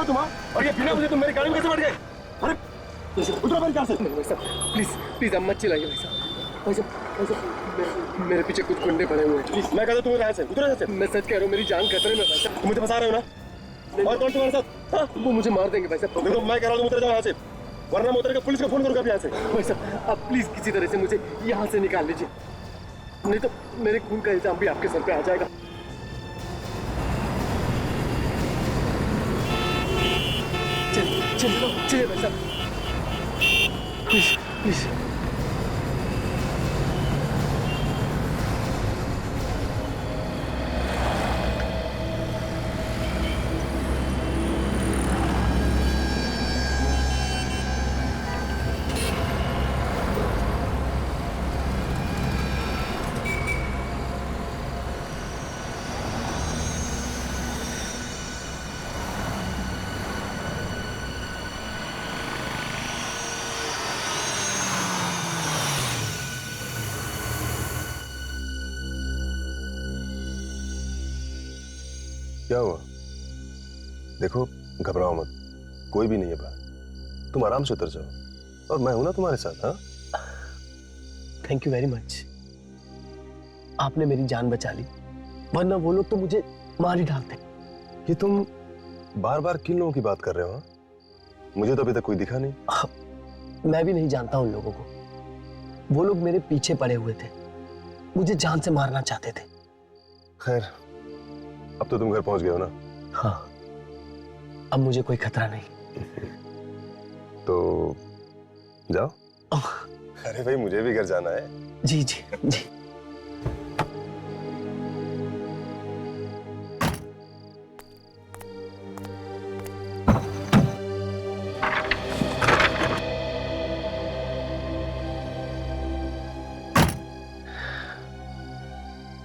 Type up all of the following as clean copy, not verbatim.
तुम? और ये बिना मुझे तुम मेरी गाड़ी में कैसे बैठ गए? अरे उतरो मेरी कार से। भाई साहब प्लीज प्लीज अब मत चिल्लाइए भाई साहब। भाई साहब मेरे पीछे कुछ गुंडे पड़े हुए हैं। प्लीज मैं कहता हूँ तुम्हें यहाँ से उतरो यहाँ से। मैं सच कह रहा हूँ, मेरी जान खतरे में भाई साहब। तुम मुझे फंसा रहे हो ना? और कौन तुम्हारे साथ? हाँ? वो मुझे मार देंगे भाई साहब। देखो मैं कह रहा हूँ उतर जाओ यहाँ से, वरना मैं उतर के पुलिस को फोन करूँगा यहाँ से। भाई साहब आप प्लीज किसी तरह से मुझे यहाँ से निकाल लीजिए, नहीं तो मेरे खून का इल्जाम भी आपके सर पे आ जाएगा। चलिए चलिए चलिए भाई साहब, प्लीज प्लीज। क्या हुआ? देखो घबराओ मत, कोई भी नहीं है बाहर, तुम आराम से उतर जाओ और मैं हूं ना तुम्हारे साथ। हाँ थैंक यू वेरी मच, आपने मेरी जान बचा ली, वरना वो लोग तो मुझे मार ही डालते। ये तुम बार बार किन लोगों की बात कर रहे हो? हाँ? मुझे तो अभी तक कोई दिखा नहीं। मैं भी नहीं जानता उन लोगों को, वो लोग मेरे पीछे पड़े हुए थे, मुझे जान से मारना चाहते थे। खैर अब तो तुम घर पहुंच गए हो ना? हाँ अब मुझे कोई खतरा नहीं। तो जाओ। अरे भाई मुझे भी घर जाना है। जी जी जी।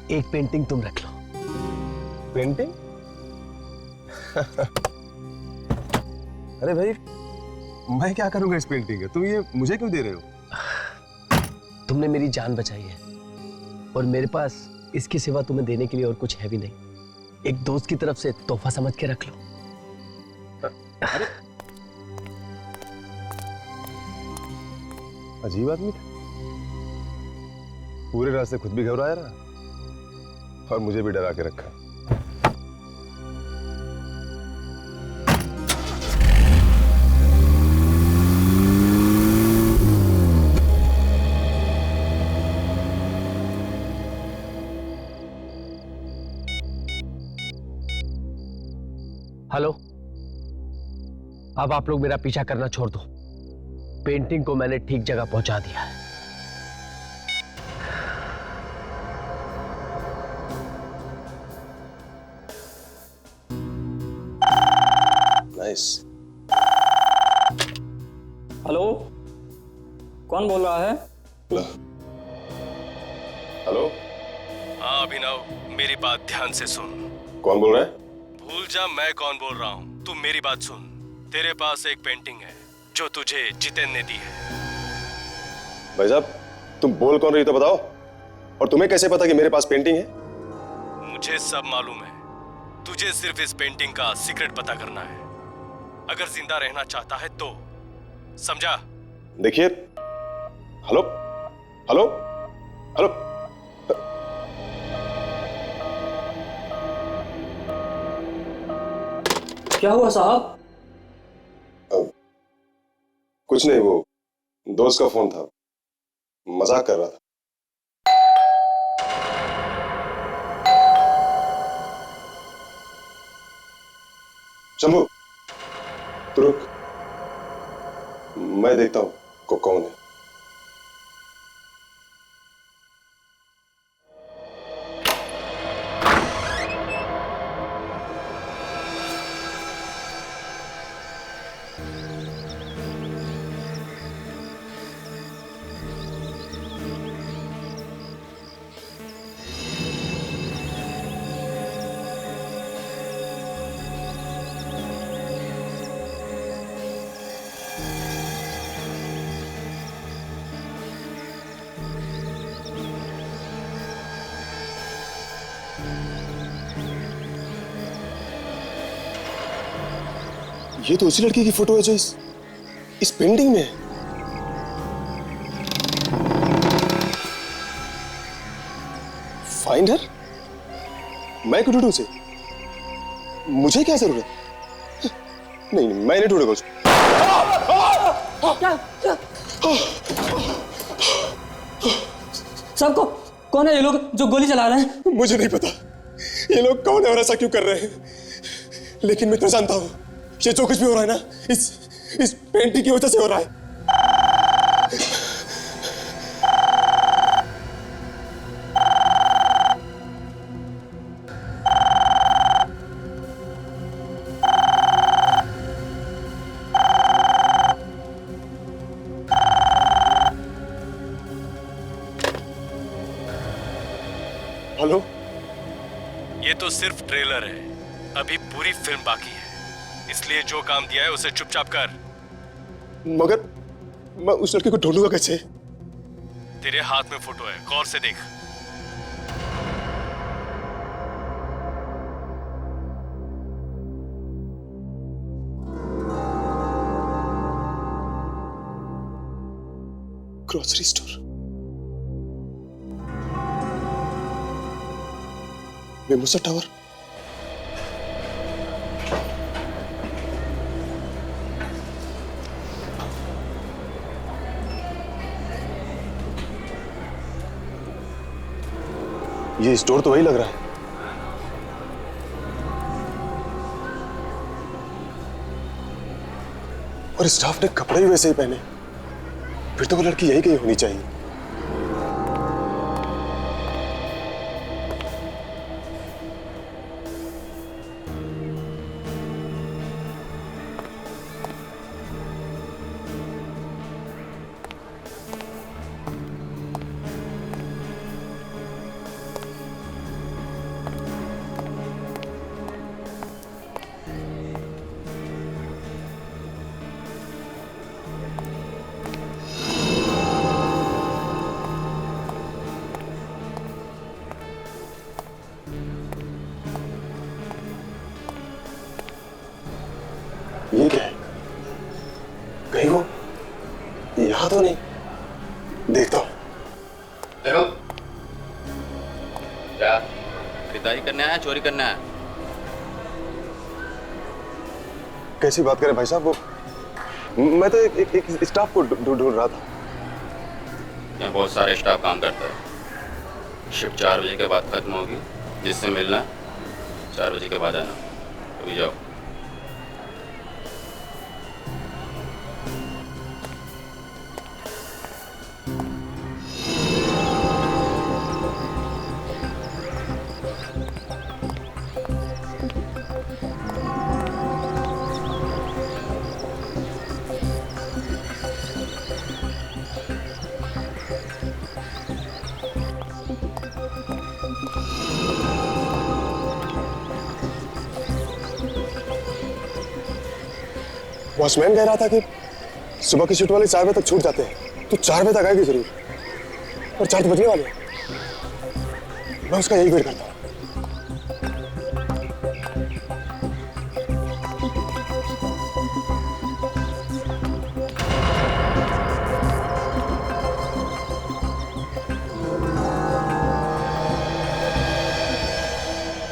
एक पेंटिंग तुम रख लो। पेंटिंग? अरे भाई मैं क्या करूंगा इस पेंटिंग का? तुम ये मुझे क्यों दे रहे हो? तुमने मेरी जान बचाई है और मेरे पास इसके सिवा तुम्हें देने के लिए और कुछ है भी नहीं। एक दोस्त की तरफ से तोहफा समझ के रख लो। अरे अजीब आदमी था, पूरे रास्ते खुद भी घबराया रहा और मुझे भी डरा के रखा। हेलो, अब आप लोग मेरा पीछा करना छोड़ दो, पेंटिंग को मैंने ठीक जगह पहुंचा दिया है। नाइस। हेलो, कौन बोल रहा है? हेलो। हाँ अभिनव, मेरी बात ध्यान से सुन। कौन बोल रहा है? भूल जा मैं कौन बोल रहा हूँ, तू मेरी बात सुन। तेरे पास एक पेंटिंग है जो तुझे जितेन ने दी है। भाई साहब तुम बोल कौन रही तो बताओ, और तुम्हें कैसे पता कि मेरे पास पेंटिंग है? मुझे सब मालूम है, तुझे सिर्फ इस पेंटिंग का सीक्रेट पता करना है। अगर जिंदा रहना चाहता है तो, समझा? देखिए, हेलो हेलो हेलो। क्या हुआ साहब? कुछ नहीं, वो दोस्त का फोन था, मजाक कर रहा था। शंभू तू रुक, मैं देखता हूं कौन है। ये तो उसी लड़की की फोटो है जो इस पेंटिंग में है। Find her? मैं क्यों ढूंढूं उसे? मुझे क्या जरूरत? नहीं नहीं, मैं नहीं ढूंढूंगा उसे। सबको कौन है ये लोग जो गोली चला रहे हैं? मुझे नहीं पता ये लोग कौन है और ऐसा क्यों कर रहे हैं, लेकिन मैं तो जानता हूं ये जो कुछ भी हो रहा है ना, इस पेंटिंग की वजह से हो रहा है। हेलो? ये तो सिर्फ ट्रेलर है, अभी पूरी फिल्म बाकी है, इसलिए जो काम दिया है उसे चुपचाप कर। मगर मैं उस लड़के को ढूंढूंगा कैसे? तेरे हाथ में फोटो है, गौर से देख। ग्रोसरी स्टोर, मेमोसा टावर, ये स्टोर तो वही लग रहा है। और स्टाफ ने कपड़े भी वैसे ही पहने, फिर तो वो लड़की यही कहीं होनी चाहिए। ये क्या है? कहीं वो यहां तो नहीं? देखता हूं। देखो, क्या खरीदारी करने आया, चोरी करने आया? कैसी बात करें भाई साहब, वो मैं तो एक स्टाफ को ढूंढ रहा था। यहाँ बहुत सारे स्टाफ काम करता है। शिफ्ट 4 बजे के बाद खत्म होगी, जिससे मिलना 4 बजे के बाद आना। अभी जाओ। वॉचमैन कह रहा था कि सुबह की शिफ्ट वाले 4 बजे तक छूट जाते हैं, तो 4 बजे तक आएगी जरूर। और 4 तो बजने वाले हैं। मैं उसका यही वेट करता हूँ।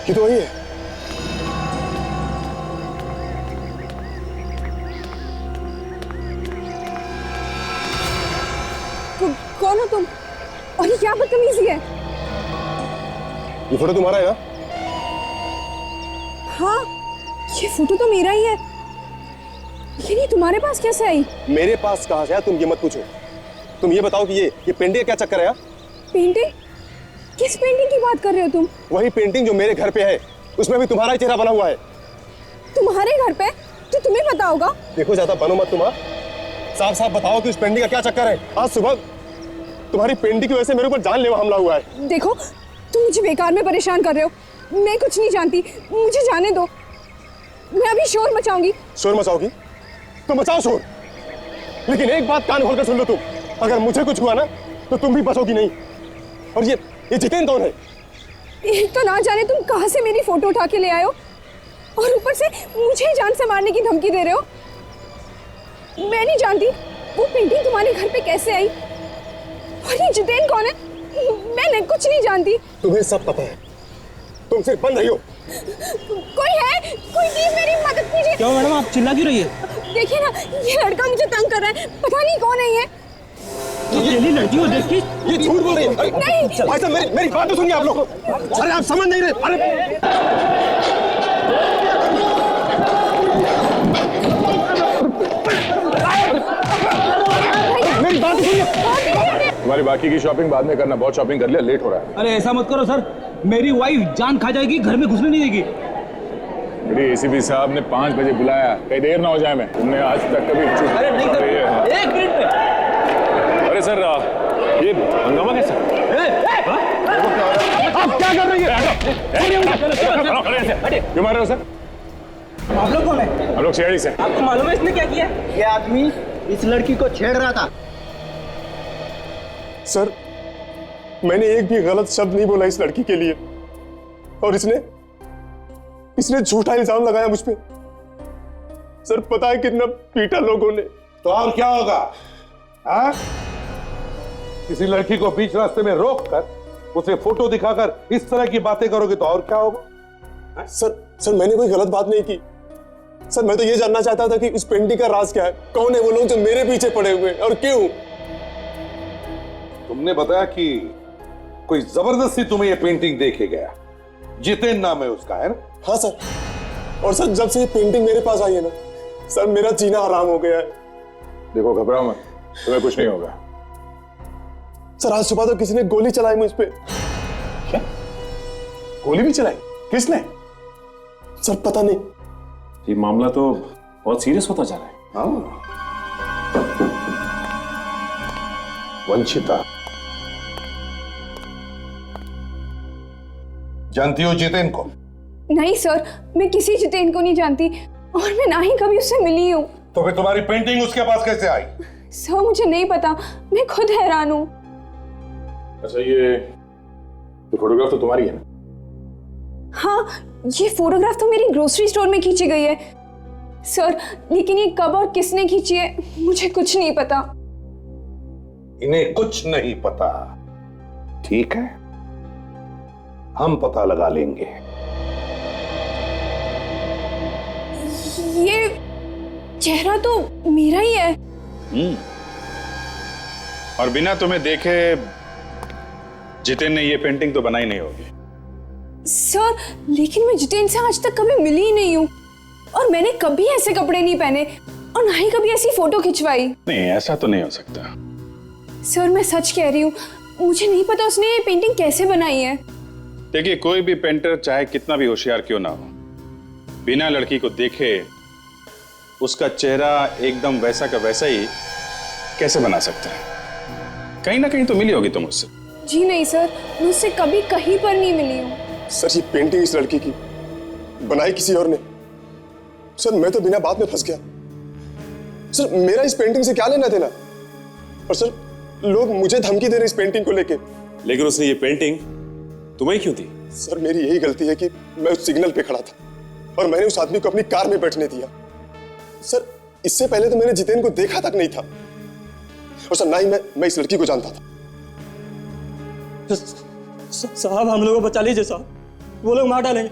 ये तो वही है। कौन हो तुम? और ये क्या बदतमीजी है? ये फोटो तुम्हारा है ना? हाँ, ये फोटो तो मेरा ही है, लेकिन ये तुम्हारे पास कैसे आई? मेरे पास कहाँ से है तुम ये मत पूछो। तुम ये बताओ कि ये पेंटिंग का क्या चक्कर है यार? पेंटिंग? किस पेंटिंग की बात कर रहे हो तुम? वही पेंटिंग जो मेरे घर पे है, उसमें भी तुम्हारा ही चेहरा बना हुआ है। तुम्हारे घर पे? तो तुम्हें पता होगा। देखो ज्यादा बनो मत तुम। साफ साफ बताओ कि उस पेंटिंग का क्या चक्कर है। आज सुबह तुम्हारी पेंटिंग की वजह से मेरे ऊपर जानलेवा हमला हुआ है। देखो, तुम मुझे बेकार में परेशान कर रहे हो। मैं कुछ नहीं जानती, मुझे जाने दो। मैं अभी शोर मचाऊंगी। शोर मचाओगी तो मचाओ शोर, लेकिन एक बात कान खोलकर सुन लो तुम, अगर मुझे कुछ हुआ ना तो तुम भी बचोगी नहीं। और ये जितेन कौन है? एक तो ना जाने तुम कहां से मेरी फोटो उठा के ले आए हो, और ऊपर से मुझे ही जान से मारने की धमकी दे रहे हो। मैं नहीं जानती वो पेंटिंग तुम्हारे घर पे कैसे आई, और ये जितेन कौन है, मैं कुछ नहीं जानती। तुम्हें सब पता है, तुम सिर्फ बंद रही हो। कोई है, कोई प्लीज मेरी मदद कीजिए। क्यों मैडम, आप चिल्ला क्यों रही है? देखिए ना, ये लड़का मुझे तंग कर रहा है, पता नहीं कौन है ये। अकेली लड़की को देख के ये झूठ बोल रही है। नहीं भाई साहब मेरी बात तो सुनिए आप लोग। अरे आप समझ नहीं रहे। अरे मेरी बात तो सुनिए। तुम्हारी बाकी की शॉपिंग बाद में करना, बहुत शॉपिंग कर लिया, लेट हो रहा है। अरे ऐसा मत करो सर, मेरी वाइफ जान खा जाएगी, घर में घुसने नहीं देगी। मेरी एसीपी साहब ने 5 बजे बुलाया, कहीं देर ना हो जाए। मैं तुमने आज तक कभी अरे नहीं सर, एक मिनट पे। अरे सर ये हंगामा कैसा? आप क्या कर रही है? क्यों मार रहे हो सर? आप लोग कौन है? हम लोग सीआईडी से। आपको मालूम है इसने क्या किया? ये आदमी इस लड़की को छेड़ रहा था। सर मैंने एक भी गलत शब्द नहीं बोला इस लड़की के लिए, और इसने झूठा इल्जाम लगाया मुझ पे। सर पता है कितना पीटा लोगों ने। तो और क्या होगा? हाँ? किसी लड़की को बीच रास्ते में रोक कर उसे फोटो दिखाकर इस तरह की बातें करोगे तो और क्या होगा? सर मैंने कोई गलत बात नहीं की। सर मैं तो ये जानना चाहता था कि उस पेंटिंग का राज क्या है, कौन है वो लोग जो मेरे पीछे पड़े हुए हैं और क्यों? तुमने बताया कि कोई जबरदस्ती तुम्हें ये पेंटिंग दे के गया। जितेन नाम है उसका, है ना? हाँ सर, और सर जब से ये पेंटिंग मेरे पास आई है ना सर, मेरा जीना हराम हो गया है। देखो घबराओ मत, तुम्हें कुछ नहीं होगा। सर आज सुबह तो किसी ने गोली चलाई मुझ पे। क्या? गोली भी चलाई? किसने? सर पता नहीं। ये मामला तो बहुत सीरियस होता जा रहा है। हाँ। वंशिता, जानती हो जितेन को? नहीं सर, मैं किसी जितेन को नहीं जानती, और मैं ना ही कभी उससे मिली हूँ। तो फिर तुम्हारी पेंटिंग उसके पास कैसे आई? सर मुझे नहीं पता, मैं खुद हैरान हूँ। अच्छा ये फोटोग्राफ तो तुम्हारी है ना? हाँ, ये फोटोग्राफ तो मेरी ग्रोसरी स्टोर में खींची गई है सर, लेकिन ये कब और किसने खींची है मुझे कुछ नहीं पता। इन्हें कुछ नहीं पता, ठीक है? हम पता लगा लेंगे। ये चेहरा तो मेरा ही है। और बिना तुम्हें देखे जितेन ने ये पेंटिंग तो बनाई नहीं होगी। सर लेकिन मैं जितेन से आज तक कभी मिली ही नहीं हूँ, और मैंने कभी ऐसे कपड़े नहीं पहने, और ना ही कभी ऐसी फोटो खिंचवाई। नहीं, ऐसा तो नहीं हो सकता। सर मैं सच कह रही हूँ, मुझे नहीं पता उसने ये पेंटिंग कैसे बनाई है। देखिए, कोई भी पेंटर चाहे कितना भी होशियार क्यों ना हो, बिना लड़की को देखे उसका चेहरा एकदम वैसा का वैसा ही कैसे बना सकता है? कहीं ना कहीं तो मिली होगी तुम उससे। जी नहीं सर, मैं उससे कभी कहीं पर नहीं मिली हूँ। सर ये पेंटिंग इस लड़की की बनाई किसी और ने। सर मैं तो बिना बात में फंस गया। सर मेरा इस पेंटिंग से क्या लेना देना? और सर लोग मुझे धमकी दे रहे इस पेंटिंग को लेके। लेकिन उसने ये पेंटिंग तुम्हें क्यों दी? सर मेरी यही गलती है कि मैं उस सिग्नल पे खड़ा था और मैंने उस आदमी को अपनी कार में बैठने दिया। सर इससे पहले तो मैंने जितेन को देखा तक नहीं था, और सर ना ही मैं इस लड़की को जानता था। साहब हम लोगों को बचा लीजिए साहब, वो लोग मार डालेंगे।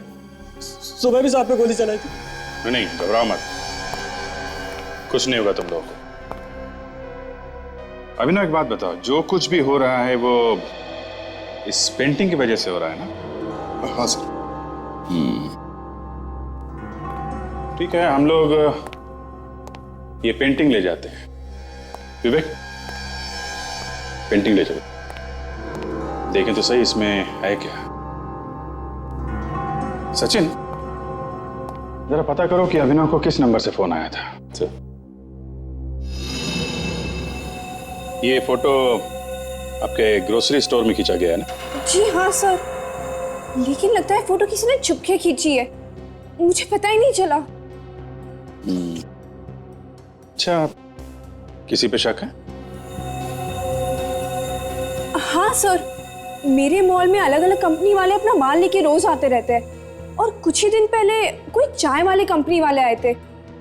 सुबह भी साहब पे गोली चलाई थी। नहीं, घबराओ मत, कुछ नहीं होगा तुम लोगों को। अभिनव एक बात बताओ, जो कुछ भी हो रहा है वो इस पेंटिंग की वजह से हो रहा है ना? हाँ सर। ठीक है, हम लोग ये पेंटिंग ले जाते हैं। विवेक, पेंटिंग ले चलो, देखें तो सही इसमें है क्या। सचिन, जरा पता करो कि अभिनव को किस नंबर से फोन आया था। सर ये फोटो आपके ग्रोसरी स्टोर में खींचा गया है ना? जी हाँ सर, लेकिन लगता है फोटो किसी ने छुप के खींची है, मुझे पता ही नहीं चला। अच्छा, किसी पे शक है? हाँ सर, मेरे मॉल में अलग अलग कंपनी वाले अपना माल लेके रोज आते रहते हैं, और कुछ ही दिन पहले कोई चाय वाले कंपनी वाले आए थे,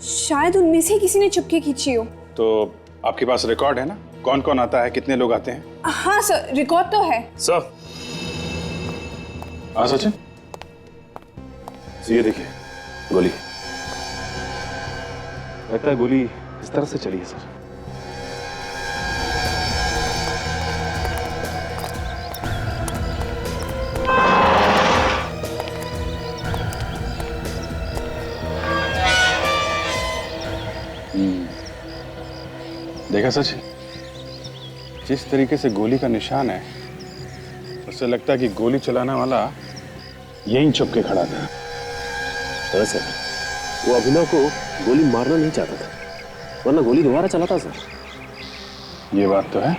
शायद उनमें से किसी ने चुपके खींची हो। तो आपके पास रिकॉर्ड है ना, कौन कौन आता है, कितने लोग आते हैं? हाँ सर, रिकॉर्ड तो है। सर। हाँ सचिन, ये देखिए गोली। लगता है गोली इस तरह से चली है सर। देखा सचिन, जिस तरीके से गोली का निशान है, उससे लगता है कि गोली चलाने वाला यहीं छुप के खड़ा था। दरअसल वो अभिनव को गोली मारना नहीं चाहता था, वरना गोली दोबारा चलाता सर। ये बात तो है,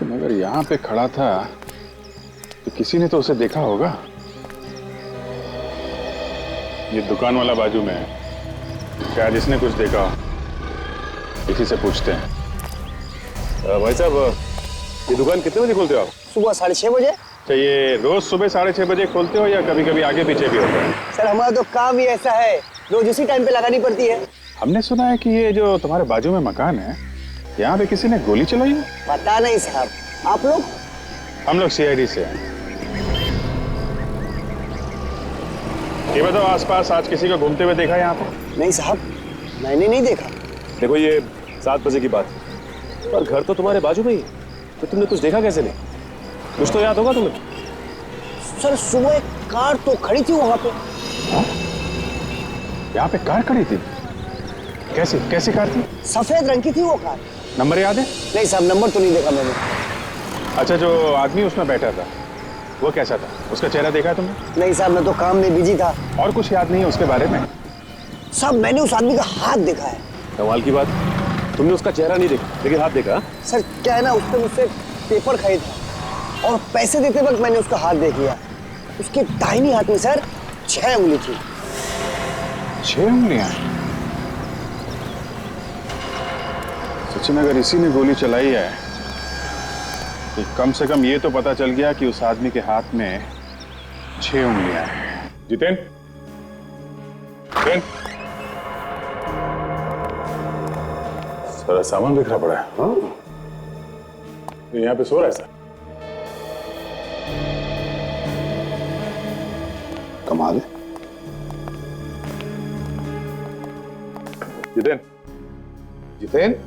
मगर यहाँ पे खड़ा था तो किसी ने तो उसे देखा होगा। ये दुकान वाला बाजू में है, शायद इसने कुछ देखा, इसी से पूछते हैं। भाई साहब, ये दुकान कितने बजे खोलते हो आप? सुबह 6:30 बजे। तो ये रोज सुबह 6:30 बजे खोलते हो या कभी कभी आगे पीछे भी होता है? सर हमारा तो काम ही ऐसा है, रोज उसी टाइम पे लगानी पड़ती है। हमने सुना है कि ये जो तुम्हारे बाजू में मकान है, यहाँ पे किसी ने गोली चलाई है। पता नहीं साहब, आप लोग? हम लोग CID से हैं। ये बताओ, आसपास आज किसी को घूमते हुए देखा यहाँ पे? नहीं साहब, मैंने नहीं देखा। देखो ये 7 बजे की बात है, पर घर तो तुम्हारे बाजू में ही, तो तुमने कुछ देखा कैसे नहीं? कुछ तो याद होगा तुम्हें। सर सुबह एक कार तो खड़ी थी वहां पे। यहाँ पे कार खड़ी थी? कैसी कार थी? सफेद रंग की थी वो कार। नंबर याद है? नहीं साहब, नंबर तो नहीं देखा मैंने। अच्छा, जो आदमी उसमें बैठा था वो कैसा था? उसका चेहरा देखा तुमने? नहीं साहब, मैं तो काम में बिजी था। और कुछ याद नहीं है उसके बारे में? साहब मैंने उस आदमी का हाथ देखा है। कमाल की बात, तुमने उसका चेहरा नहीं देखा लेकिन हाथ देखा? सर क्या है ना, उसने मुझसे पेपर खरीदा और पैसे देते वक्त मैंने उसका हाथ देख लिया। उसके दाहिनी हाथ में सर 6 उंगली थी। 6 उंगलियां? सचिन, अगर इसी ने गोली चलाई है तो कम से कम ये तो पता चल गया कि उस आदमी के हाथ में 6 उंगलियां हैं। जितेंद्र, सारा सामान बिखरा पड़ा है। हाँ? यहाँ पे सो रहा है सर। कमाल है। जितेंद्र,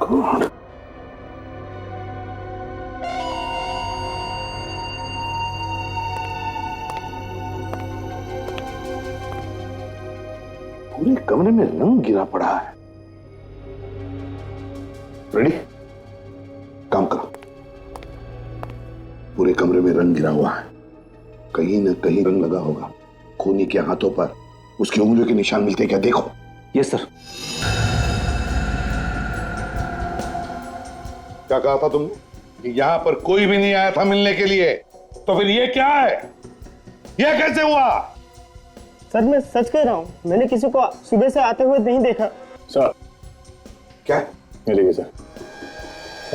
कौन? पूरे कमरे में रंग गिरा पड़ा है। रेडी? काम करो। पूरे कमरे में रंग गिरा हुआ है, कहीं ना कहीं रंग लगा होगा। खूनी के हाथों पर उसकी उंगलियों के निशान मिलते क्या? देखो। Yes sir. क्या कहा था तुमने कि यहां पर कोई भी नहीं आया था मिलने के लिए? तो फिर ये क्या है? ये कैसे हुआ? सर मैं सच कह रहा हूँ, मैंने किसी को सुबह से आते हुए नहीं देखा। सर क्या? ये देखिए सर,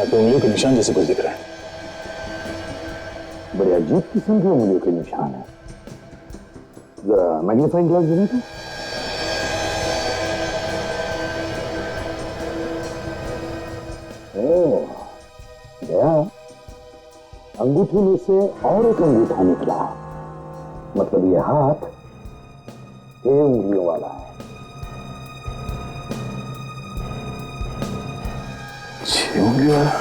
आपकी उंगलियों के निशान जैसे कुछ दिख रहा है। बड़े अजीब किस्म के उंगलियों के निशान है। जरा मैग्नीफाइंग ग्लास देना तो। ओह, गया। अंगूठी में से और एक अंगूठा निकला, मतलब ये हाथ 6 उंगलियों वाला है। 6 उंगलियों वाला?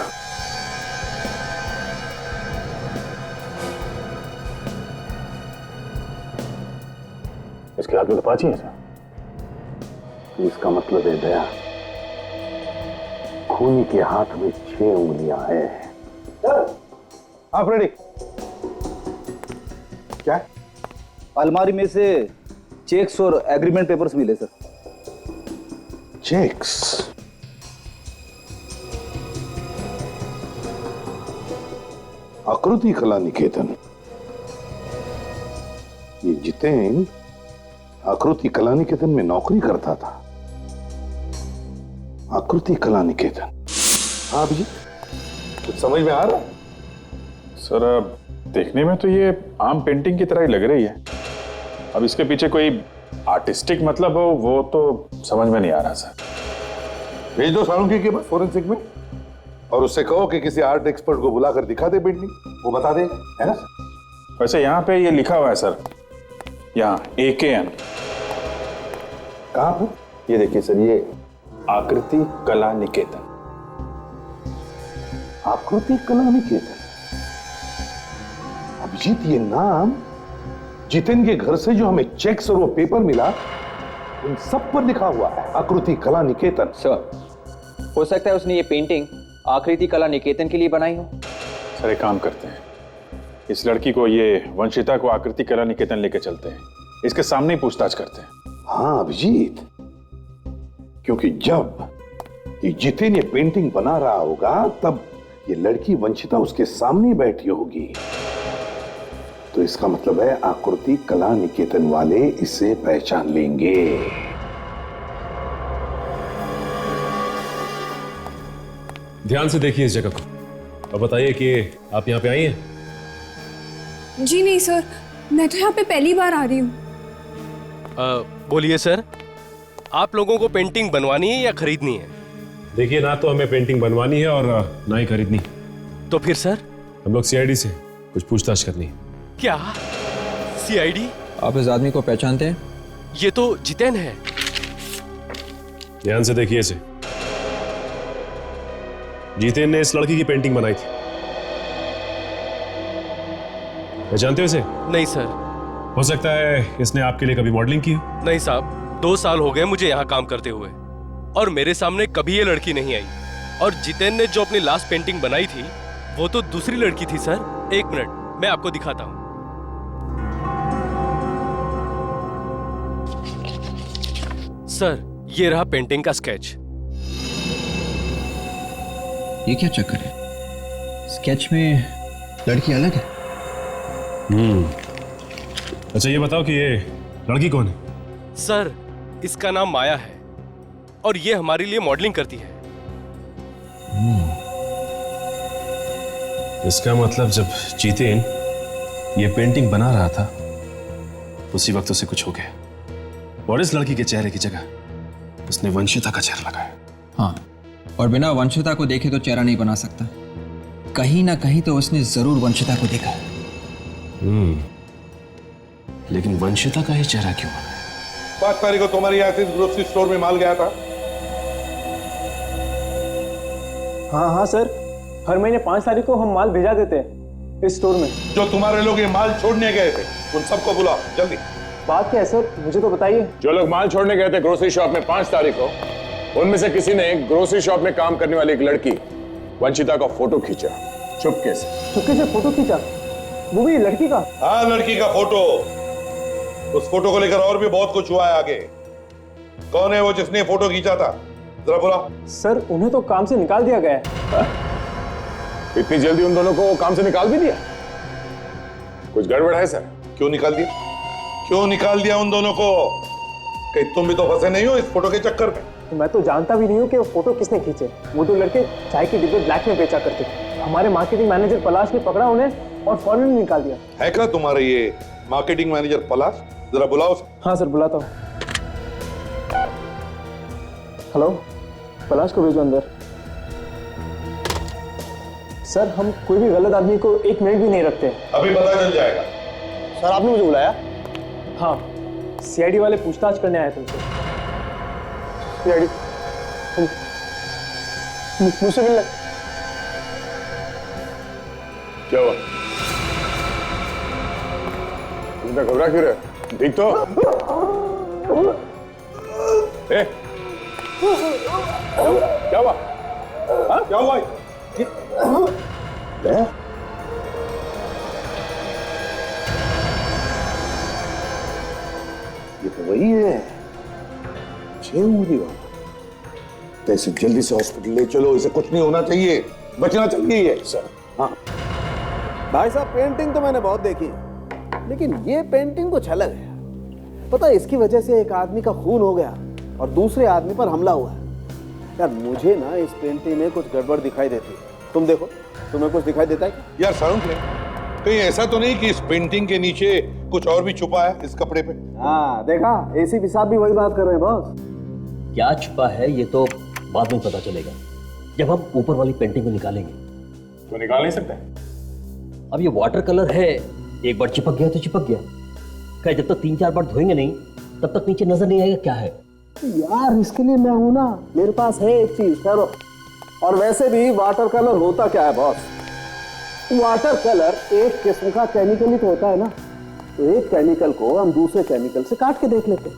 इसके हाथ में तो 5 ही है सर। तो इसका मतलब है दया, खूनी के हाथ में 6 उंगलियां हैं। आप रेडी? क्या? अलमारी में से चेक्स और एग्रीमेंट पेपर्स मिले सर। चेक्स? आकृति कला निकेतन। ये जितेंद्र आकृति कला निकेतन में नौकरी करता था। आकृति कला निकेतन। हाँ अभिजीत, कुछ समझ में आ रहा है? सर अब देखने में तो ये आम पेंटिंग की तरह ही लग रही है। अब इसके पीछे कोई आर्टिस्टिक मतलब हो वो तो समझ में नहीं आ रहा सर। भेज दो सालुंकी के पास फोरेंसिक में और उससे कहो कि किसी आर्ट एक्सपर्ट को बुलाकर दिखा दे पेंटिंग, वो बता देगा, है ना? वैसे यहाँ पे ये लिखा हुआ है सर, यहाँ AKN। कहाँ पर? ये देखिए सर, ये आकृति कला निकेतन। आकृति कला निकेतन। अभिजीत, ये नाम जितेन के घर से जो हमें चेक्स और वो पेपर मिला उन सब पर लिखा हुआ है आकृति कला निकेतन। सर, हो सकता है उसने ये पेंटिंग आकृति कला निकेतन के लिए बनाई हो। सर एक काम करते हैं, इस लड़की को, ये वंशिता को आकृति कला निकेतन लेके चलते हैं, इसके सामने ही पूछताछ करते हैं। हाँ अभिजीत, क्योंकि जब ये जितेन ये पेंटिंग बना रहा होगा तब ये लड़की वंशिता उसके सामने बैठी होगी, तो इसका मतलब है आकृति कला निकेतन वाले इसे पहचान लेंगे। ध्यान से देखिए इस जगह को और बताइए कि आप यहाँ पे आई हैं। जी नहीं सर, मैं तो यहाँ पे पहली बार आ रही हूँ। बोलिए सर, आप लोगों को पेंटिंग बनवानी है या खरीदनी है? देखिए, ना तो हमें पेंटिंग बनवानी है और ना ही खरीदनी। तो फिर सर? हम लोग CID से कुछ पूछताछ करनी है। क्या CID? आप इस आदमी को पहचानते हैं? ये तो जितेन है। ध्यान से देखिए इसे। जितेन ने इस लड़की की पेंटिंग बनाई थी। पहचानते हो इसे? नहीं सर। हो सकता है इसने आपके लिए कभी मॉडलिंग की हो। नहीं साहब, 2 साल हो गए मुझे यहाँ काम करते हुए और मेरे सामने कभी ये लड़की नहीं आई। और जितेन ने जो अपनी लास्ट पेंटिंग बनाई थी वो तो दूसरी लड़की थी सर। 1 मिनट, मैं आपको दिखाता हूँ। सर, ये रहा पेंटिंग का स्केच। ये क्या चक्कर है? स्केच में लड़की अलग है। अच्छा ये बताओ कि ये लड़की कौन है? सर, इसका नाम माया है और ये हमारे लिए मॉडलिंग करती है। इसका मतलब जब जितेन ये पेंटिंग बना रहा था उसी वक्त उसे कुछ हो गया और इस लड़की के चेहरे की जगह उसने वंशिता का चेहरा लगाया। हाँ, और बिना वंशिता को देखे तो चेहरा नहीं बना सकता। कहीं ना कहीं तो उसने जरूर वंशिता को देखा। लेकिन वंशिता का ही चेहरा क्यों बना? 5 तारीख को तुम्हारे यहाँ से ग्रोसरी स्टोर में माल गया था। हाँ सर, हर महीने 5 तारीख को हम माल भेजा देते हैं इस स्टोर में। जो तुम्हारे लोग ये माल छोड़ने गए थे उन सबको बुलाओ जल्दी। बात क्या है सर, मुझे तो बताइए। जो लोग माल छोड़ने गए थे ग्रोसरी शॉप में 5 तारीख को, उनमें से किसी ने ग्रोसरी शॉप में काम करने वाली एक लड़की वंशिता का फोटो खींचा चुपके से फोटो खींचा? वो भी लड़की का? हाँ, लड़की का फोटो। उस फोटो को लेकर और भी बहुत कुछ हुआ है आगे। कौन है वो जिसने फोटो खींचा था? जरा बुलाओ। सर, उन्हें तो काम से निकाल दिया गया है। इतनी जल्दी उन दोनों को काम से निकाल भी दिया? कुछ गड़बड़ है सर? क्यों निकाल दिया? क्यों निकाल दिया उन दोनों को? कहीं तुम भी तो फंसे नहीं हो इस फोटो के चक्कर में? मैं तो जानता भी नहीं हूँ कि वो फोटो किसने खींचे। वो 2 लड़के चाय के डिब्बे ब्लैक में बेचा करते थे। हमारे मार्केटिंग मैनेजर पलाश ने पकड़ा उन्हें और फौरन निकाल दिया। है क्या तुम्हारे ये मार्केटिंग मैनेजर पलाश? जरा बुलाओ। हाँ सर, बुलाता हूँ। हेलो, पलाश को भेजो अंदर। सर, हम कोई भी गलत आदमी को 1 मिनट भी नहीं रखते। अभी पता चल जाएगा। सर, आपने मुझे बुलाया? हाँ, CID वाले पूछताछ करने आए तुमसे। CID मुझसे मिलना। क्या हुआ? इतना घबरा क्यों रहे? ठीक तो? क्या हुआ? हाँ? क्या हुआ? ये तो वही है, 6 उंगली वाला। तो इसे जल्दी से हॉस्पिटल ले चलो, इसे कुछ नहीं होना चाहिए, बचना चाहिए ये। सर, हाँ भाई साहब, पेंटिंग तो मैंने बहुत देखी, लेकिन ये पेंटिंग कुछ अलग है। पता है, इसकी वजह से एक आदमी का खून हो गया और दूसरे आदमी पर हमला हुआ। यार मुझे ना इस पेंटिंग में कुछ गड़बड़ दिखाई देती है। तुम देखो, तुम्हें कुछ दिखाई देता है क्या? यार साउंड है, कहीं ऐसा तो नहीं कि इस पेंटिंग के नीचे कुछ और भी छुपा है इस कपड़े पे? हाँ देखा, एसीपी साहब भी वही बात कर रहे हैं बॉस। क्या छुपा है ये तो बाद में पता चलेगा, जब हम ऊपर वाली पेंटिंग को निकालेंगे। तो निकाल नहीं सकते? अब ये वाटर कलर है, एक बार चिपक गया तो चिपक गया। खैर जब तक 3-4 बार धोएंगे नहीं तब तक नीचे नजर नहीं आएगा क्या है। यार इसके लिए मैं हूं ना, मेरे पास है एक चीज, चलो। और वैसे भी वाटर कलर होता क्या है बॉस? वाटर कलर एक किस्म का केमिकल ही तो होता है ना, तो एक केमिकल को हम दूसरे केमिकल से काट के देख लेते हैं।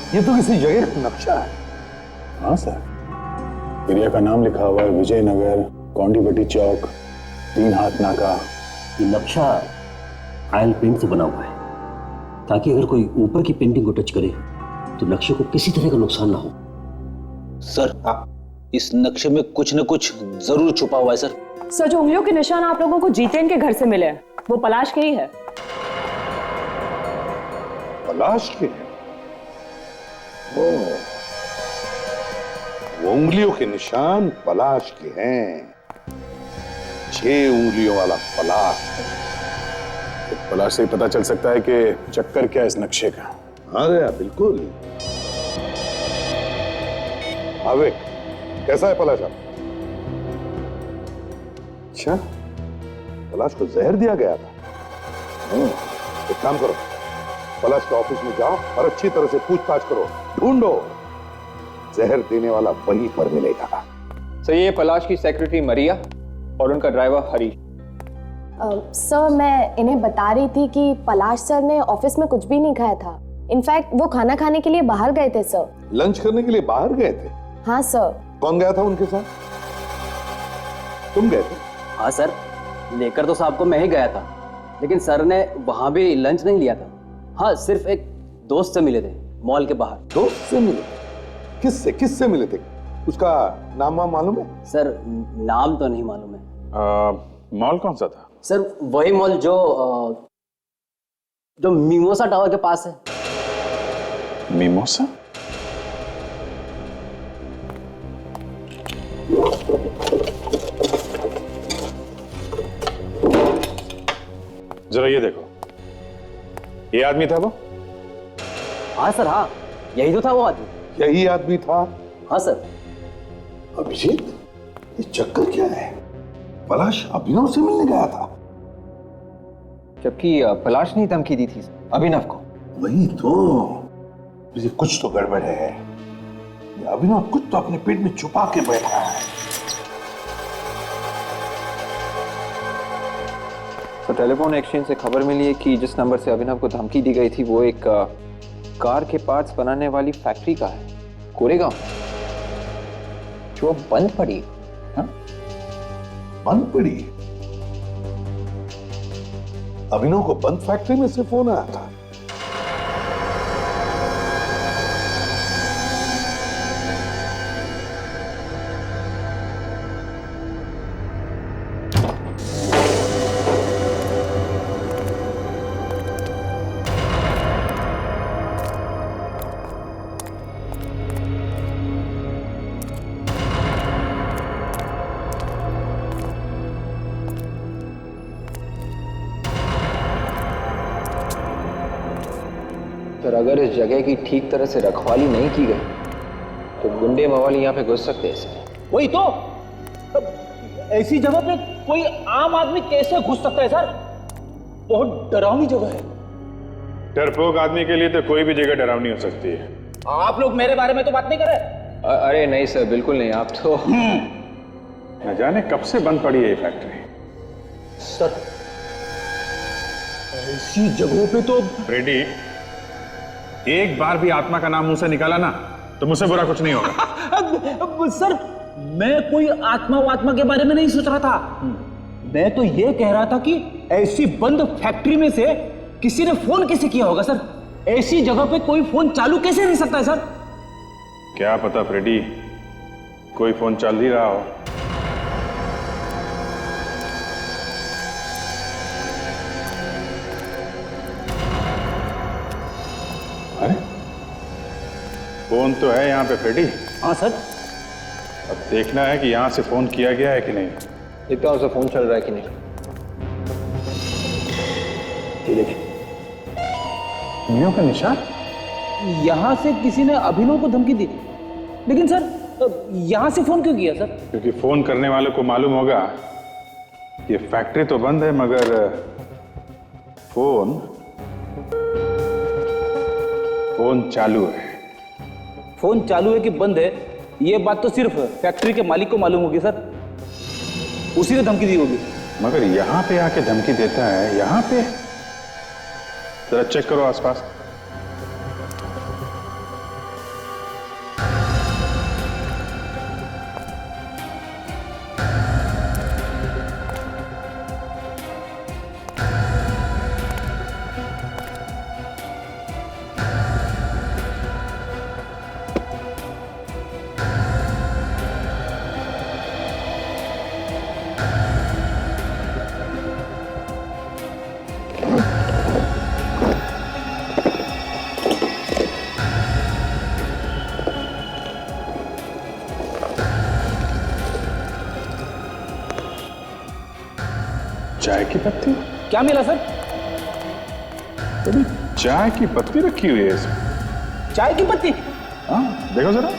ये तो किसी जगह का नक्शा है। हाँ सर, एरिया का नाम लिखा हुआ है विजयनगर, कौंडीपट्टी चौक, 3 हाथ नाका। ये नक्शा ऑयल पेंट से बना हुआ है, ताकि अगर कोई ऊपर की पेंटिंग को टच करे तो नक्शे को किसी तरह का नुकसान ना हो। सर इस नक्शे में कुछ न कुछ जरूर छुपा हुआ है सर। सर जो उंगलियों के निशान आप लोगों को जितेन के घर से मिले हैं वो पलाश के ही है। पलाश के? वो उंगलियों के निशान पलाश के हैं, 6 उंगलियों वाला पलाश। पलाश से ही पता चल सकता है कि चक्कर क्या है इस नक्शे का। हाँ गया बिल्कुल। आवेक, कैसा है पलाश? अच्छा, पलाश को जहर दिया गया था। एक काम करो, पलाश के ऑफिस में जाओ और अच्छी तरह से पूछताछ करो, ढूंढो। जहर देने वाला वहीं पर मिलेगा। सर ये पलाश की सेक्रेटरी मरिया और उनका ड्राइवर हरीश। सर मैं इन्हें बता रही थी कि पलाश सर ने ऑफिस में कुछ भी नहीं खाया था। इनफैक्ट वो खाना खाने के लिए बाहर गए थे सर। लंच करने के लिए बाहर गए थे? हाँ सर। कौन गया था उनके साथ? तुम गए थे? हाँ सर, लेकर तो साहब को मैं ही गया था, लेकिन सर ने वहां भी लंच नहीं लिया था। हाँ, सिर्फ एक दोस्त से मिले थे मॉल के बाहर। दोस्त से मिले? किससे मिले थे? उसका नाम मालूम है? सर नाम तो नहीं मालूम है। मॉल कौन सा था? सर वही मॉल जो मिमोसा टावर के पास है। मिमोसा? जरा ये देखो, ये आदमी था वो? हाँ सर, हाँ यही तो था वो आदमी। यही आदमी था? हाँ सर। अभिजीत, ये चक्कर क्या है? पलाश अभिनव से मिलने गया था, जबकि पलाश ने धमकी दी थी अभिनव को। वही तो, मुझे कुछ तो गड़बड़ है। ये अभिनव कुछ तो अपने पेट में छुपा के बैठा है। तो टेलीफोन एक्सचेंज से खबर मिली है कि जिस नंबर से अभिनव को धमकी दी गई थी वो एक कार के पार्ट्स बनाने वाली फैक्ट्री का है, कोरेगांव, जो बंद पड़ी। हाँ? बंद पड़ी? अभिनव को बंद फैक्ट्री में से फोन आया था? पर अगर इस जगह की ठीक तरह से रखवाली नहीं की गई तो गुंडे मवाली यहाँ पे घुस सकते हैं। वही तो, ऐसी जगह पे कोई आम आदमी कैसे घुस सकता है सर? बहुत डरावनी जगह है। डरपोक आदमी के लिए तो कोई भी जगह डरावनी हो सकती है। आप लोग मेरे बारे में तो बात नहीं कर रहे। अरे नहीं सर, बिल्कुल नहीं। आप तो न जाने कब से बंद पड़ी है ये फैक्ट्री। सर ऐसी जगहों पे तो रेड्डी, एक बार भी आत्मा का नाम मुंह से निकाला ना तो मुझसे बुरा कुछ नहीं होगा। सर मैं कोई आत्मा के बारे में नहीं सोच रहा था। मैं तो ये कह रहा था कि ऐसी बंद फैक्ट्री में से किसी ने फोन कैसे किया होगा सर? ऐसी जगह पे कोई फोन चालू कैसे रह सकता है सर? क्या पता फ्रेडी, कोई फोन चल ही रहा हो। अरे फोन तो है यहाँ पे फ्रेडी। हाँ सर। अब देखना है कि यहाँ से फोन किया गया है कि नहीं। देखता हूँ फोन चल रहा है कि नहीं। ये देखिए उंगलियों का निशान। यहाँ से किसी ने अभिनव को धमकी दी थी, लेकिन सर यहाँ से फोन क्यों किया सर? क्योंकि फोन करने वाले को मालूम होगा ये फैक्ट्री तो बंद है मगर फोन चालू है। फोन चालू है कि बंद है ये बात तो सिर्फ फैक्ट्री के मालिक को मालूम होगी सर, उसी ने धमकी दी होगी। मगर यहाँ पे आके धमकी देता है, यहाँ पे जरा चेक करो आसपास। चाय की पत्ती? क्या मिला सर? अभी चाय की पत्ती रखी हुई है इसमें। चाय की पत्ती? हाँ देखो जरा।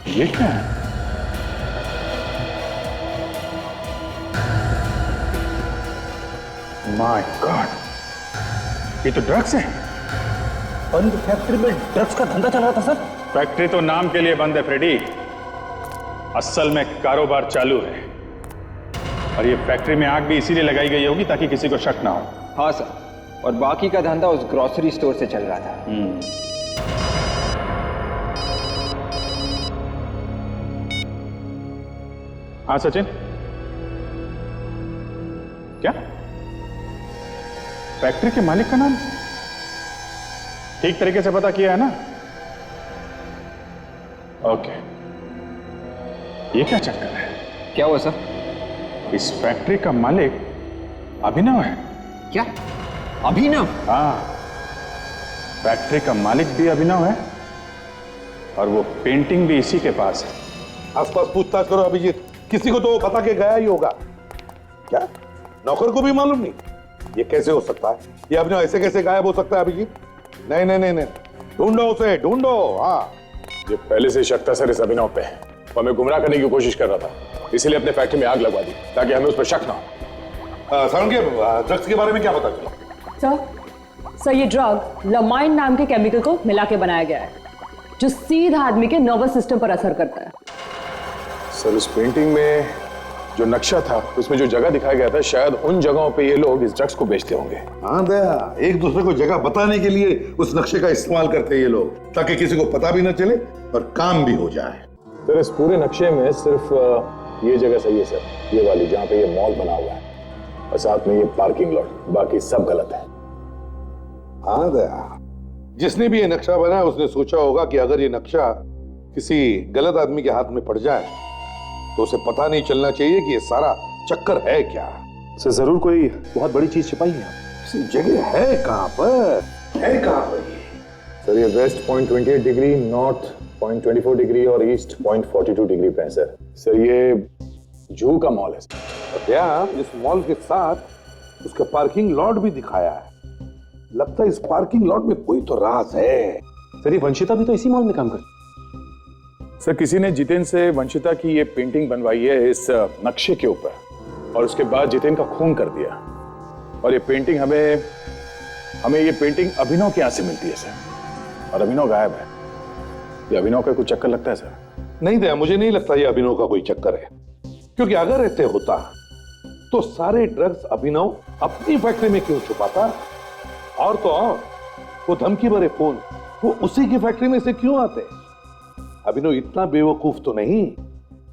ये क्या है? माय गॉड, ये तो ड्रग्स है। बंद फैक्ट्री में ड्रग्स का धंधा चल रहा था सर? फैक्ट्री तो नाम के लिए बंद है फ्रेडी, असल में कारोबार चालू है। और ये फैक्ट्री में आग भी इसीलिए लगाई गई होगी ताकि किसी को शक ना हो। हाँ सर, और बाकी का धंधा उस ग्रोसरी स्टोर से चल रहा था। हाँ सचिन, क्या फैक्ट्री के मालिक का नाम ठीक तरीके से पता किया है ना? ओके, ये क्या चक्कर है? क्या हुआ सर? इस फैक्ट्री का मालिक अभिनव है। क्या अभिनव? हाँ, फैक्ट्री का मालिक भी अभिनव है और वो पेंटिंग भी इसी के पास है। आसपास पूछताछ करो अभिजीत, किसी को तो पता के गया ही होगा। क्या नौकर को भी मालूम नहीं? ये कैसे हो सकता है? ये अभिनव ऐसे कैसे गायब हो सकता है अभिजीत? नहीं नहीं नहीं नहीं, ढूंढो उसे, ढूंढो। हाँ, ये पहले से शक था सर इस अभिनव पे, और हमें गुमराह करने की कोशिश कर रहा था, इसीलिए अपने फैक्ट्री में आग लगवा दी ताकि हमें उस पर शक ना हो। सर के ड्रग्स के बारे में क्या पता चला? सर ये ड्रग लमाइन नाम के केमिकल को मिला के बनाया गया है जो सीधा आदमी के नर्वस सिस्टम पर असर करता है। सर इस पेंटिंग में जो नक्शा था उसमें जो जगह दिखाया गया था, शायद उन जगहों पे ये लोग इस ड्रग्स को बेचते होंगे। हाँ दया, एक दूसरे को जगह बताने के लिए उस नक्शे का इस्तेमाल करते हैं ये लोग, ताकि किसी को पता भी न चले और काम भी हो जाए। सर इस पूरे नक्शे में सिर्फ ये जगह सही है सर, ये वाली जहाँ पे ये मॉल बना हुआ है, और साथ में ये पार्किंग लॉट, बाकी सब गलत है। हाँ दया, जिसने भी ये नक्शा बनाया उसने सोचा होगा कि अगर ये नक्शा किसी गलत आदमी के हाथ में पड़ जाए तो उसे पता नहीं चलना चाहिए कि ये सारा चक्कर है क्या। सर जरूर कोई बहुत बड़ी चीज छिपाई है। जगह है कहाँ पर? है कहाँ पर ये? सर ये वेस्ट 0.28 डिग्री, नॉर्थ 0.24 डिग्री और ईस्ट 0.42 डिग्री पे है सर। सर ये जू का मॉल है सर। क्या इस मॉल के साथ उसका पार्किंग लॉट भी दिखाया है? लगता है इस पार्किंग लॉट में कोई तो राज है। सर ये वंशिता भी तो इसी मॉल में काम करती। सर किसी ने जितेन से वंशिता की ये पेंटिंग बनवाई है इस नक्शे के ऊपर, और उसके बाद जितेन का खून कर दिया, और ये पेंटिंग हमें ये पेंटिंग अभिनव के यहाँ से मिलती है सर, और अभिनव गायब है। ये अभिनव का कोई चक्कर लगता है सर? नहीं दया, मुझे नहीं लगता ये अभिनव का कोई चक्कर है। क्योंकि अगर ऐसे होता तो सारे ड्रग्स अभिनव अपनी फैक्ट्री में क्यों छुपाता? और तो और वो धमकी भरे फोन वो उसी की फैक्ट्री में से क्यों आते? अभिनव इतना बेवकूफ तो नहीं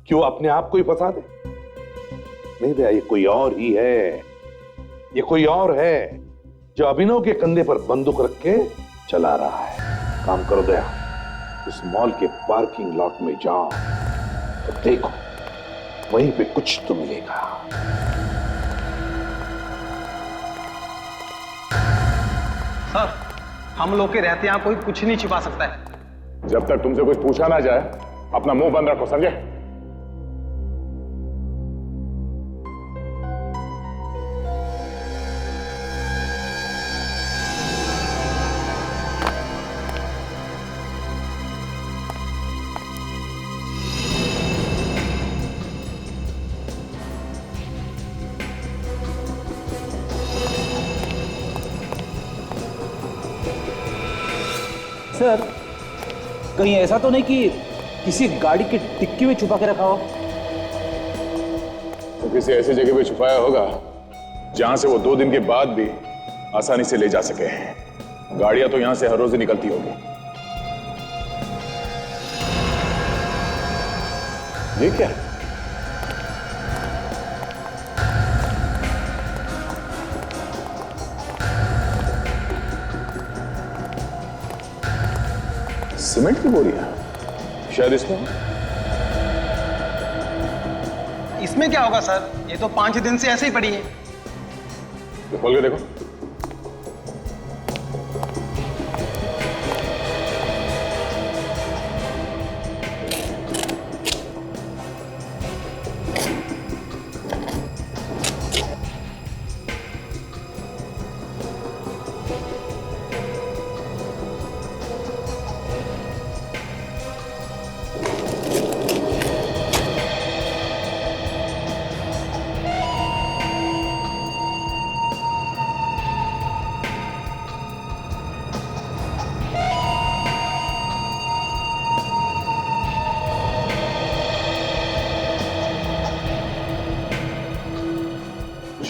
कि वो अपने आप को ही फंसा दे। नहीं दया, ये कोई और ही है, ये कोई और है जो अभिनव के कंधे पर बंदूक रख के चला रहा है। काम करो दया, उस मॉल के पार्किंग लॉट में जाओ और देखो, वहीं पे कुछ तो मिलेगा। सर, हम लोग के रहते यहाँ कोई कुछ नहीं छिपा सकता है। जब तक तुमसे कुछ पूछा ना जाए अपना मुंह बंद रखो, समझे? सर, कहीं ऐसा तो नहीं कि किसी गाड़ी की डिक्की में छुपा के रखा हो? तो किसी ऐसी जगह पे छुपाया होगा जहां से वो 2 दिन के बाद भी आसानी से ले जा सके। गाड़ियां तो यहां से हर रोज ही निकलती होगी। ये क्या है? सीमेंट की बोरियां शायद इसमें। इसमें क्या होगा सर, ये तो 5 दिन से ऐसे ही पड़ी है। तो खोल के देखो।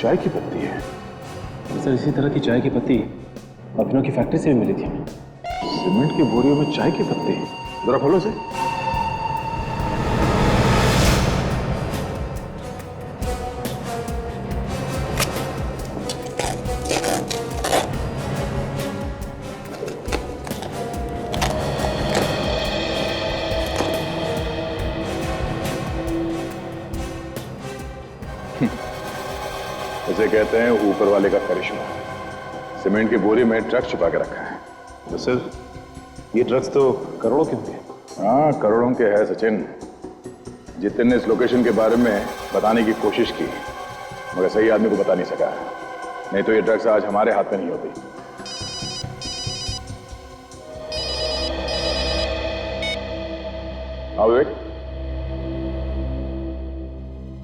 चाय की पत्ती है सर। इसी तरह की चाय की पत्ती अभिनव की फैक्ट्री से भी मिली थी हमें। सीमेंट की बोरियों में चाय की पत्ती, जरा खोलो से। इसे कहते हैं ऊपर वाले का करिश्मा। सीमेंट की बोरी में ड्रग्स छुपा के रखा है। तो सर, ये ड्रग्स तो करोड़ों के होंगे। हाँ, करोड़ों के है सचिन। जितेन ने इस लोकेशन के बारे में बताने की कोशिश की मगर सही आदमी को बता नहीं सका। नहीं तो ये ड्रग्स आज हमारे हाथ में नहीं होती। हाँ विवेक,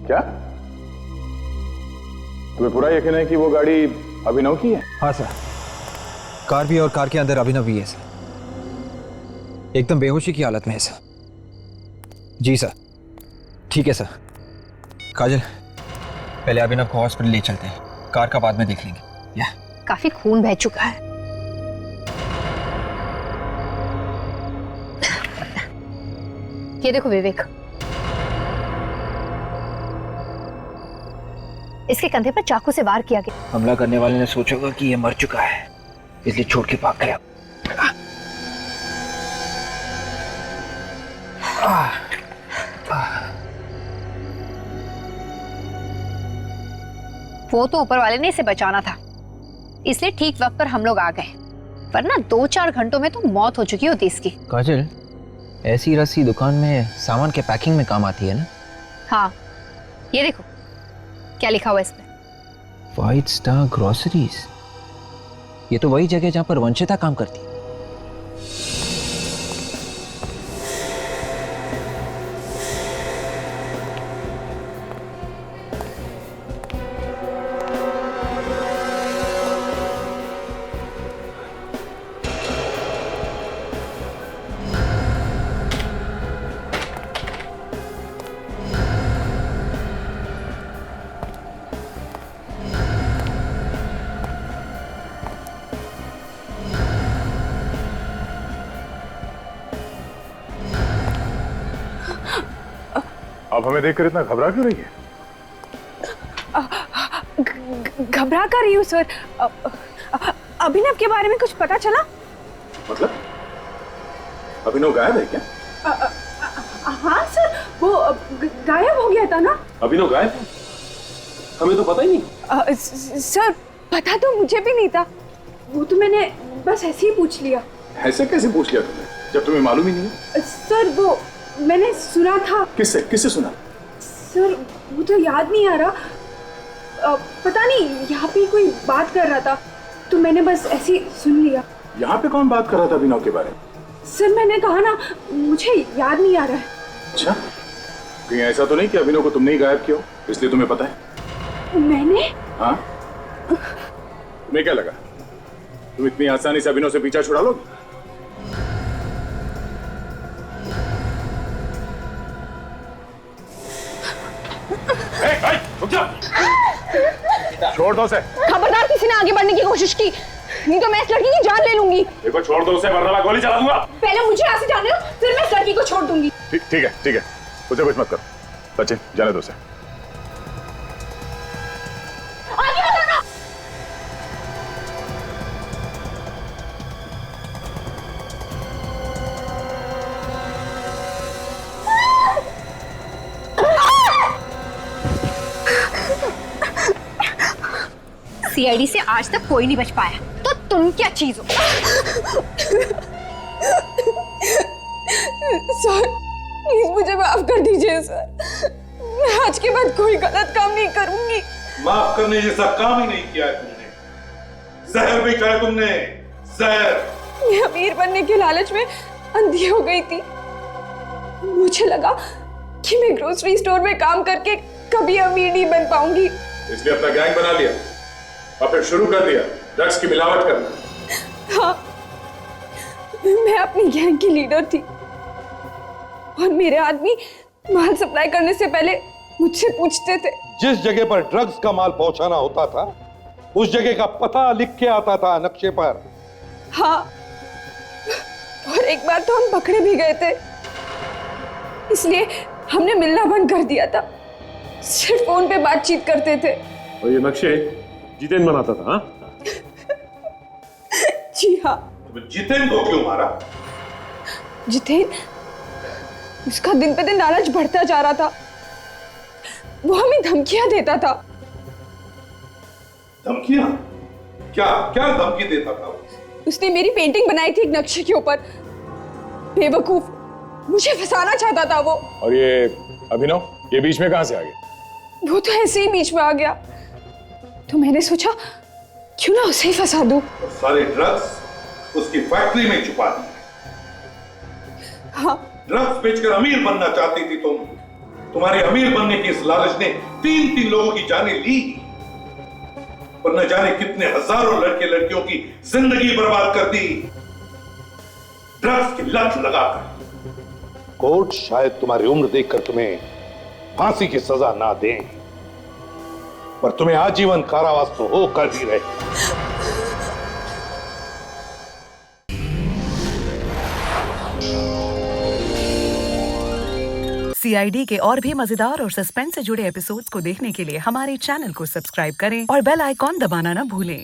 क्या तुम्हें पूरा यकीन है कि वो गाड़ी अभिनव की है? हाँ सर, कार भी और कार के अंदर अभिनव भी है सर। एकदम बेहोशी की हालत में है सर। जी सर, ठीक है सर। काजल, पहले अभिनव को हॉस्पिटल ले चलते हैं, कार का बाद में देख लेंगे। या काफी खून बह चुका है। ये देखो विवेक, इसके कंधे पर चाकू से वार किया गया। हमला करने वाले ने सोचा होगा कि ये मर चुका है, इसलिए छोड़ के भाग गया। वो तो ऊपर वाले ने इसे बचाना था, इसलिए ठीक वक्त पर हम लोग आ गए, वरना 2-4 घंटों में तो मौत हो चुकी होती इसकी। काजल, ऐसी रस्सी दुकान में सामान के पैकिंग में काम आती है ना? हाँ, ये देखो क्या लिखा हुआ है इसमें। White star groceries. ये तो वही जगह जहां पर वंशिता काम करती है। आप हमें देखकर इतना घबरा क्यों रही है? घबरा कर रही हूँ सर। अभिनव के बारे में कुछ पता चला? मतलब अभिनव गायब है क्या? हाँ सर, वो गायब हो गया था ना। अभिनव गायब है? हमें तो पता ही नहीं। सर पता तो मुझे भी नहीं था, वो तो मैंने बस ऐसे ही पूछ लिया। ऐसे कैसे पूछ लिया तुमने जब तुम्हें मालूम ही नहीं है? सर वो मैंने सुना था। किससे किससे सुना? सर वो तो याद नहीं आ रहा, पता नहीं, यहाँ पे कोई बात कर रहा था तो मैंने बस ऐसे ही सुन लिया। यहाँ पे कौन बात कर रहा था अभिनव के बारे में? सर मैंने कहा ना, मुझे याद नहीं आ रहा है। अच्छा, कहीं ऐसा तो नहीं कि अभिनव को तुमने ही गायब किया हो इसलिए तुम्हें पता है? मैंने? हाँ, तुम्हें क्या लगा तुम इतनी आसानी से अभिनव से पीछा छुड़ा लोगे? छोड़ दो उसे। खबरदार किसी ने आगे बढ़ने की कोशिश की, नहीं तो मैं इस लड़की की जान ले लूंगी। देखो छोड़ दो उसे वरना मैं गोली चला दूंगा। पहले मुझे यहाँ से जाने दो, फिर मैं इस लड़की को छोड़ दूंगी। ठीक है उसे कुछ मत करो। सचिन जाने दो उसे। आगे बढ़ो। सीआईडी से आज तक कोई नहीं बच पाया, तो तुम क्या चीज हो? सर प्लीज मुझे माफ कर दीजिए सर, मैं आज के बाद कोई गलत काम नहीं करूंगी। माफ करने जैसा काम ही नहीं किया है तुमने। जहर बेचा है तुमने, जहर। मैं अमीर बनने के लालच में अंधी हो गई थी। मुझे लगा कि मैं ग्रोसरी स्टोर में काम करके कभी अमीर नहीं बन पाऊंगी, इसलिए अपना गैंग बना लिया और फिर शुरू कर दिया ड्रग्स की मिलावट करना। हाँ, मैं अपनी गैंग की लीडर थी और मेरे आदमी माल सप्लाई करने से पहले मुझसे पूछते थे। जिस जगह पर ड्रग्स का माल पहुंचाना होता था उस जगह का पता लिख के आता था नक्शे पर। हाँ, और एक बार तो हम पकड़े भी गए थे, इसलिए हमने मिलना बंद कर दिया था, सिर्फ फोन पे बातचीत करते थे। और ये नक्शे जितेन बनाता था? हाँ? जी हाँ। जितेन को क्यों मारा? जितेन, उसका दिन पे दिन लालच बढ़ता जा रहा था, वो हमें धमकियां देता था। धमकियां? क्या क्या धमकी देता था? उसने मेरी पेंटिंग बनाई थी एक नक्शे के ऊपर, बेवकूफ, मुझे फंसाना चाहता था वो। और ये अभिनव ये बीच में कहां से आ गया? वो तो ऐसे ही बीच में आ गया, तो मैंने सोचा क्यों ना उसे ही फंसा दूं। सारे ड्रग्स उसकी फैक्ट्री में छुपा दिए। हाँ। ड्रग्स बेचकर अमीर बनना चाहती थी तुम। तुम्हारे अमीर बनने की इस लालच ने 3 लोगों की जानें ली, पर न जाने कितने हजारों लड़के लड़कियों की जिंदगी बर्बाद कर दी ड्रग्स की लत लगाकर। कोर्ट शायद तुम्हारी उम्र देखकर तुम्हें फांसी की सजा ना दे, पर तुम्हें आजीवन कारावास तो होकर ही रहे। सीआईडी के और भी मजेदार और सस्पेंस से जुड़े एपिसोड्स को देखने के लिए हमारे चैनल को सब्सक्राइब करें और बेल आइकॉन दबाना ना भूलें।